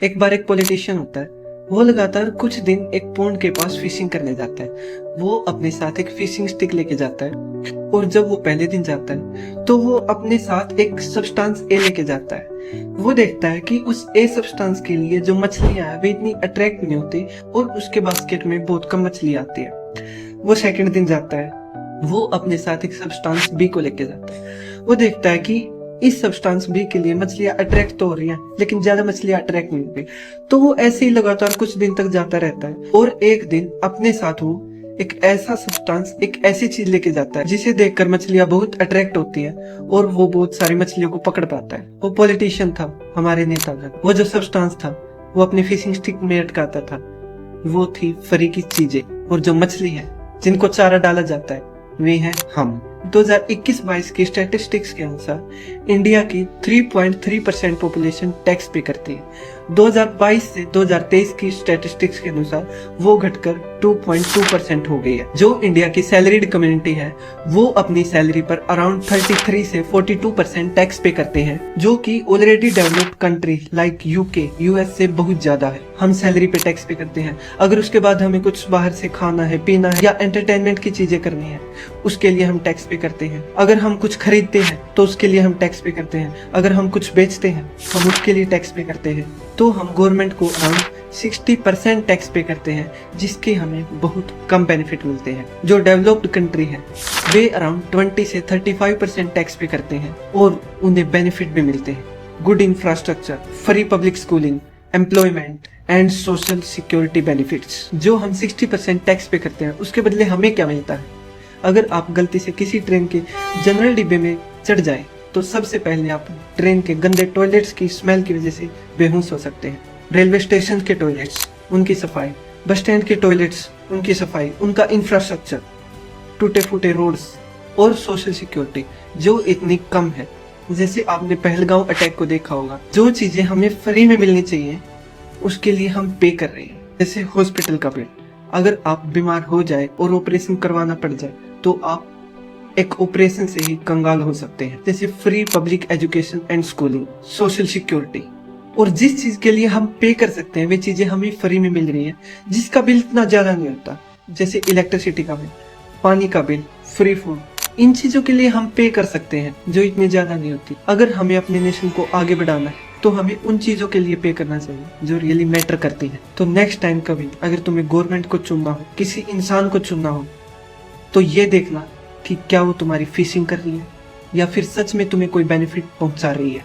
एक बार एक पॉलिटिशियन होता है। वो लगातार कुछ दिन एक पॉन्ड के पास फिशिंग करने जाता है। वो अपने साथ एक फिशिंग स्टिक लेके जाता है और जब वो पहले दिन जाता है तो वो अपने साथ एक सब्सटेंस ए लेके जाता है। वो देखता है कि उस ए सब्सटेंस के लिए जो मछलियां हैं वे इतनी अट्रैक्ट नहीं होती और उसके बास्केट में बहुत कम मछली आती है। वो सेकंड दिन जाता है। वो अपने साथ एक सब्सटेंस बी को लेके जाता है। वो देखता है कि इस सब्सटेंस बी के लिए मछलियां अट्रैक्ट तो हो रही हैं लेकिन ज्यादा मछलियां अट्रैक्ट नहीं हो रही। तो वो ऐसे ही लगातार कुछ दिन तक जाता रहता है और एक दिन अपने साथ वो एक ऐसा सब्सटेंस, एक ऐसी चीज लेके जाता है जिसे देखकर मछलियां बहुत अट्रैक्ट होती है और वो बहुत सारी मछलियों को पकड़ पाता है। वो पॉलिटिशियन था, हमारे नेता था। वो जो सब्सटेंस था वो अपनी फिशिंग स्टिक में अटकाता था। वो थी फ्री की चीजें, और जो मछली है जिनको चारा डाला जाता है वे हैं हम। 2021-22 की स्टैटिस्टिक्स के अनुसार इंडिया की 3.3% पॉपुलेशन टैक्स पे करती है। 2022 से 2023 की स्टैटिस्टिक्स के अनुसार वो घटकर 2.2% हो गई है। जो इंडिया की सैलरीड कम्युनिटी है वो अपनी सैलरी पर अराउंड 33 से 42% टैक्स पे करते हैं, जो कि already developed country like UK, US से बहुत ज्यादा है। हम सैलरी पे टैक्स पे करते हैं। अगर उसके बाद हमें कुछ बाहर से खाना है, पीना है या एंटरटेनमेंट की चीजें करनी है, उसके लिए हम टैक्स पे करते हैं। अगर हम कुछ खरीदते हैं तो उसके लिए हम टैक्स पे करते हैं। अगर हम कुछ बेचते हैं हम उसके लिए टैक्स पे करते हैं। तो हम गवर्नमेंट को अराउंड 60% टैक्स पे करते हैं, जिसके हमें बहुत कम बेनिफिट मिलते हैं। जो डेवलप्ड कंट्री है वे अराउंड 20 से 35% टैक्स पे करते हैं और उन्हें बेनिफिट भी मिलते हैं। Good infrastructure, free public schooling, employment and social security benefits. जो हम 60% टैक्स पे करते हैं उसके बदले हमें क्या मिलता है? अगर आप गलती से किसी ट्रेन के जनरल डिब्बे में चढ़ जाएं तो सबसे पहले आप ट्रेन के गंदे टॉयलेट्स की स्मेल की वजह से बेहोश हो सकते हैं। रेलवे स्टेशन के टॉयलेट्स, उनकी सफाई, बस स्टैंड के टॉयलेट्स, उनकी सफाई, उनका इंफ्रास्ट्रक्चर, टूटे फूटे रोड्स और सोशल सिक्योरिटी जो इतनी कम है। जैसे आपने पहलगांव अटैक को देखा होगा, जो चीजें हमें फ्री में मिलनी चाहिए उसके लिए हम पे कर रहे हैं। जैसे हॉस्पिटल का बिल, अगर आप बीमार हो जाए और ऑपरेशन करवाना पड़ जाए तो आप एक ऑपरेशन से ही कंगाल हो सकते हैं। जैसे free public education and schooling, social security. और जिस चीज के लिए हम पे कर सकते हैं वे चीजें हमें फ्री में मिल रही हैं, जिसका बिल इतना ज्यादा नहीं होता। जैसे इलेक्ट्रिसिटी का बिल, पानी का बिल, फ्री फूड, इन चीजों के लिए हम पे कर सकते हैं जो इतनी ज्यादा नहीं होती। अगर हमें अपने नेशन को आगे बढ़ाना है तो हमें उन चीजों के लिए पे करना चाहिए जो रियली मैटर करती है। तो नेक्स्ट टाइम कभी अगर तुम्हें गवर्नमेंट को चुनना हो, किसी इंसान को चुनना हो, तो ये देखना कि क्या वो तुम्हारी फिशिंग कर रही है या फिर सच में तुम्हें कोई बेनिफिट पहुंचा रही है।